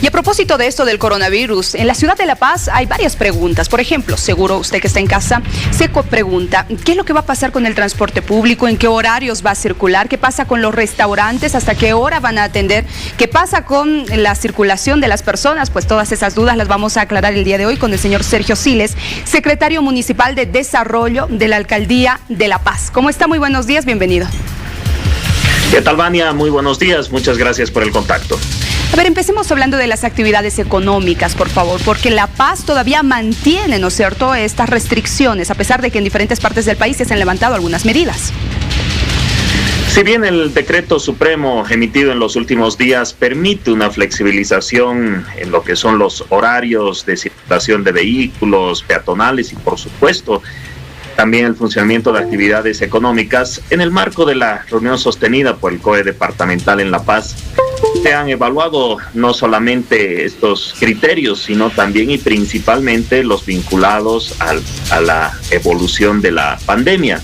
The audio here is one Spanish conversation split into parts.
Y a propósito de esto del coronavirus, en la ciudad de La Paz hay varias preguntas. Por ejemplo, seguro usted que está en casa se pregunta, ¿qué es lo que va a pasar con el transporte público? ¿En qué horarios va a circular? ¿Qué pasa con los restaurantes? ¿Hasta qué hora van a atender? ¿Qué pasa con la circulación de las personas? Pues todas esas dudas las vamos a aclarar el día de hoy con el señor Sergio Siles, secretario municipal de Desarrollo de la Alcaldía de La Paz. ¿Cómo está? Muy buenos días, bienvenido. ¿Qué tal, Vania? Muy buenos días, muchas gracias por el contacto. A ver, empecemos hablando de las actividades económicas, por favor, porque La Paz todavía mantiene, ¿no es cierto?, estas restricciones, a pesar de que en diferentes partes del país se han levantado algunas medidas. Si bien el decreto supremo emitido en los últimos días permite una flexibilización en lo que son los horarios de circulación de vehículos peatonales y, por supuesto, también el funcionamiento de actividades económicas, en el marco de la reunión sostenida por el COE departamental en La Paz, se han evaluado no solamente estos criterios, sino también y principalmente los vinculados a la evolución de la pandemia,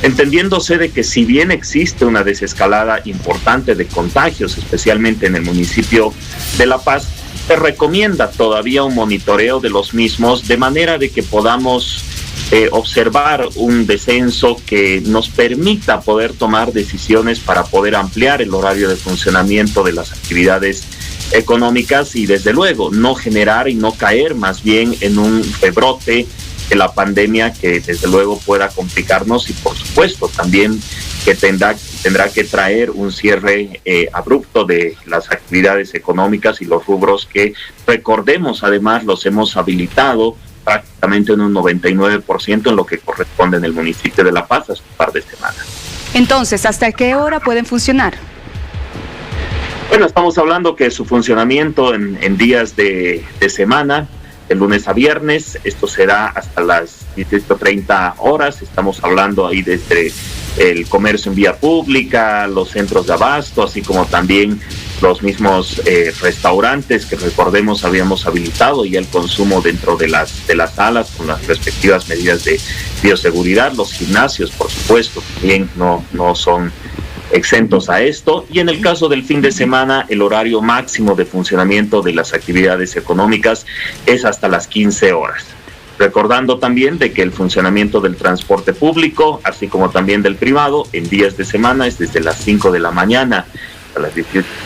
entendiéndose de que si bien existe una desescalada importante de contagios, especialmente en el municipio de La Paz, se recomienda todavía un monitoreo de los mismos, de manera de que podamos observar un descenso que nos permita poder tomar decisiones para poder ampliar el horario de funcionamiento de las actividades económicas y, desde luego, no generar y no caer más bien en un rebrote de la pandemia que, desde luego, pueda complicarnos y, por supuesto, también que tendrá que traer un cierre abrupto de las actividades económicas y los rubros que, recordemos, además los hemos habilitado prácticamente en un 99% en lo que corresponde en el municipio de La Paz hace un par de semanas. Entonces, ¿hasta qué hora pueden funcionar? Bueno, estamos hablando que su funcionamiento en días de semana, de lunes a viernes, esto será hasta las 18:30 horas. Estamos hablando ahí desde el comercio en vía pública, los centros de abasto, así como también los mismos restaurantes que, recordemos, habíamos habilitado y el consumo dentro de las salas con las respectivas medidas de bioseguridad. Los gimnasios, por supuesto, también no son exentos a esto. Y en el caso del fin de semana, el horario máximo de funcionamiento de las actividades económicas es hasta las 15 horas. Recordando también de que el funcionamiento del transporte público, así como también del privado, en días de semana es desde las 5 de la mañana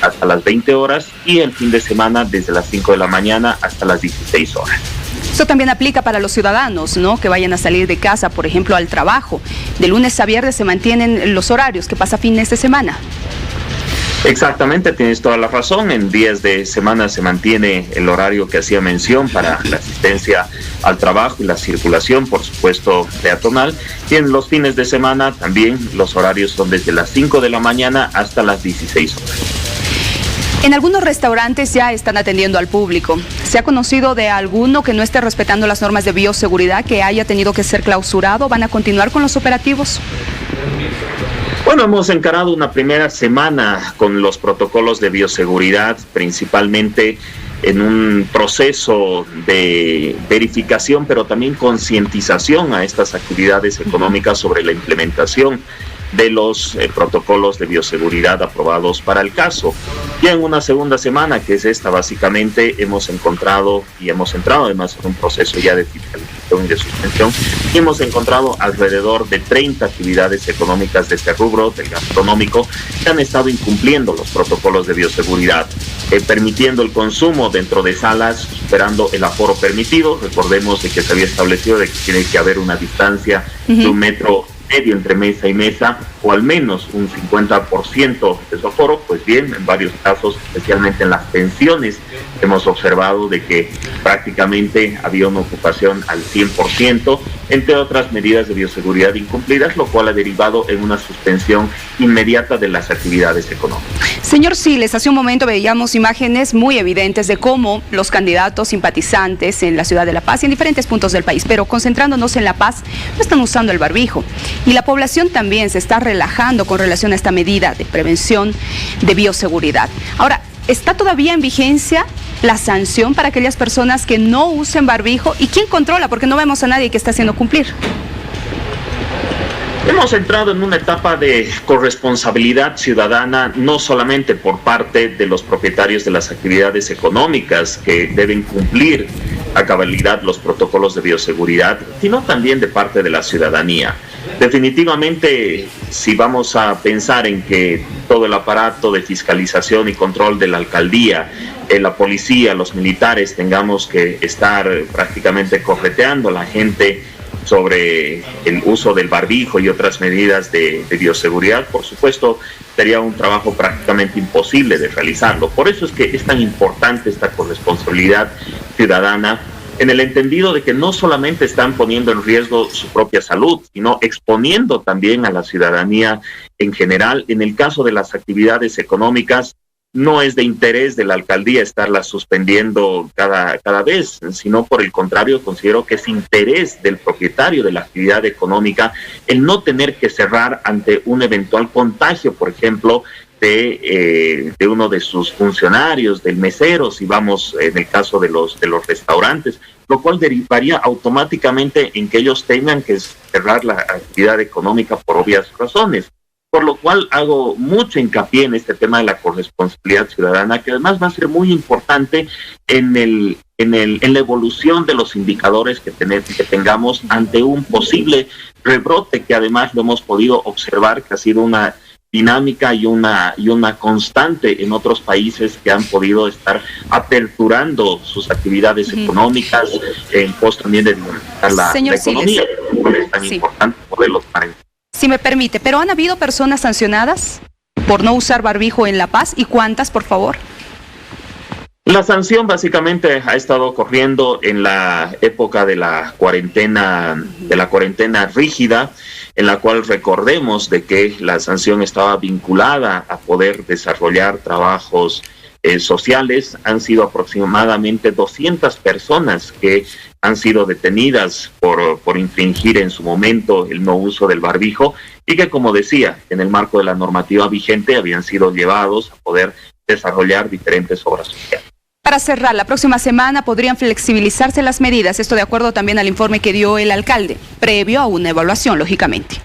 hasta las 20 horas y el fin de semana desde las 5 de la mañana hasta las 16 horas. Eso también aplica para los ciudadanos, ¿no?, que vayan a salir de casa, por ejemplo, al trabajo. De lunes a viernes se mantienen los horarios. ¿Qué pasa fines de semana? Exactamente, tienes toda la razón. En días de semana se mantiene el horario que hacía mención para la asistencia al trabajo y la circulación, por supuesto, peatonal. Y en los fines de semana también los horarios son desde las 5 de la mañana hasta las 16 horas. En algunos restaurantes ya están atendiendo al público. ¿Se ha conocido de alguno que no esté respetando las normas de bioseguridad, que haya tenido que ser clausurado? ¿Van a continuar con los operativos? Bueno, hemos encarado una primera semana con los protocolos de bioseguridad, principalmente en un proceso de verificación, pero también concientización a estas actividades económicas sobre la implementación de los protocolos de bioseguridad aprobados para el caso. Ya en una segunda semana, que es esta, básicamente hemos encontrado y hemos entrado además en un proceso ya de fiscalización y de suspensión, y hemos encontrado alrededor de 30 actividades económicas de este rubro, del gastronómico, que han estado incumpliendo los protocolos de bioseguridad, permitiendo el consumo dentro de salas, superando el aforo permitido. Recordemos de que se había establecido de que tiene que haber una distancia de 1 metro medio entre mesa y mesa, o al menos un 50% de su aforo. Pues bien, en varios casos, especialmente en las pensiones, hemos observado de que prácticamente había una ocupación al 100%, entre otras medidas de bioseguridad incumplidas, lo cual ha derivado en una suspensión inmediata de las actividades económicas. Señor Siles, hace un momento veíamos imágenes muy evidentes de cómo los candidatos simpatizantes en la ciudad de La Paz y en diferentes puntos del país, pero concentrándonos en La Paz, no están usando el barbijo. Y la población también se está relajando con relación a esta medida de prevención de bioseguridad. Ahora, ¿está todavía en vigencia la sanción para aquellas personas que no usen barbijo? ¿Y quién controla? Porque no vemos a nadie que está haciendo cumplir. Hemos entrado en una etapa de corresponsabilidad ciudadana, no solamente por parte de los propietarios de las actividades económicas que deben cumplir a cabalidad los protocolos de bioseguridad, sino también de parte de la ciudadanía. Definitivamente, si vamos a pensar en que todo el aparato de fiscalización y control de la alcaldía, la policía, los militares, tengamos que estar prácticamente correteando a la gente sobre el uso del barbijo y otras medidas de bioseguridad, por supuesto, sería un trabajo prácticamente imposible de realizarlo. Por eso es que es tan importante esta corresponsabilidad ciudadana, en el entendido de que no solamente están poniendo en riesgo su propia salud, sino exponiendo también a la ciudadanía en general. En el caso de las actividades económicas, no es de interés de la alcaldía estarlas suspendiendo cada vez, sino por el contrario, considero que es interés del propietario de la actividad económica el no tener que cerrar ante un eventual contagio, por ejemplo, de uno de sus funcionarios, del mesero, si vamos en el caso de los restaurantes, lo cual derivaría automáticamente en que ellos tengan que cerrar la actividad económica por obvias razones. Por lo cual hago mucho hincapié en este tema de la corresponsabilidad ciudadana, que además va a ser muy importante en la evolución de los indicadores que tengamos ante un posible rebrote, que además lo hemos podido observar que ha sido una dinámica y una constante en otros países que han podido estar aperturando sus actividades económicas en pos también de dinamizar la economía. Es tan importante poderlo tomar en. Si me permite, ¿pero han habido personas sancionadas por no usar barbijo en La Paz? ¿Y cuántas, por favor? La sanción básicamente ha estado corriendo en la época de la cuarentena rígida, en la cual recordemos de que la sanción estaba vinculada a poder desarrollar trabajos sociales. Han sido aproximadamente 200 personas que han sido detenidas por infringir en su momento el no uso del barbijo y que, como decía, en el marco de la normativa vigente habían sido llevados a poder desarrollar diferentes obras sociales. Para cerrar, la próxima semana podrían flexibilizarse las medidas, esto de acuerdo también al informe que dio el alcalde, previo a una evaluación, lógicamente.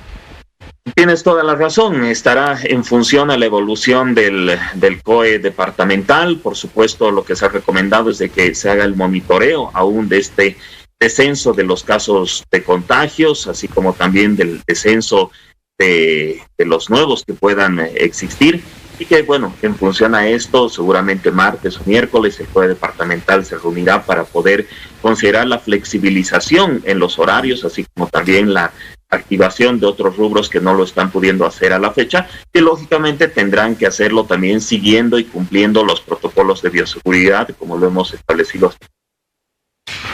Tienes toda la razón, estará en función a la evolución del COE departamental. Por supuesto, lo que se ha recomendado es de que se haga el monitoreo aún de este descenso de los casos de contagios, así como también del descenso de los nuevos que puedan existir. Y que, bueno, en función a esto, seguramente martes o miércoles el COE departamental se reunirá para poder considerar la flexibilización en los horarios, así como también la activación de otros rubros que no lo están pudiendo hacer a la fecha, que lógicamente tendrán que hacerlo también siguiendo y cumpliendo los protocolos de bioseguridad, como lo hemos establecido.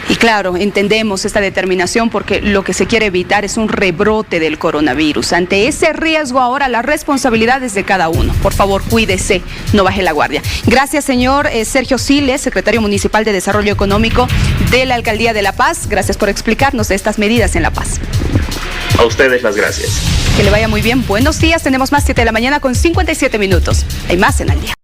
Y claro, entendemos esta determinación porque lo que se quiere evitar es un rebrote del coronavirus. Ante ese riesgo ahora la responsabilidad es de cada uno. Por favor, cuídese, no baje la guardia. Gracias, señor Sergio Siles, secretario municipal de Desarrollo Económico de la Alcaldía de La Paz. Gracias por explicarnos de estas medidas en La Paz. A ustedes las gracias. Que le vaya muy bien. Buenos días, tenemos más 7 de la mañana con 57 minutos. Hay más en Al Día.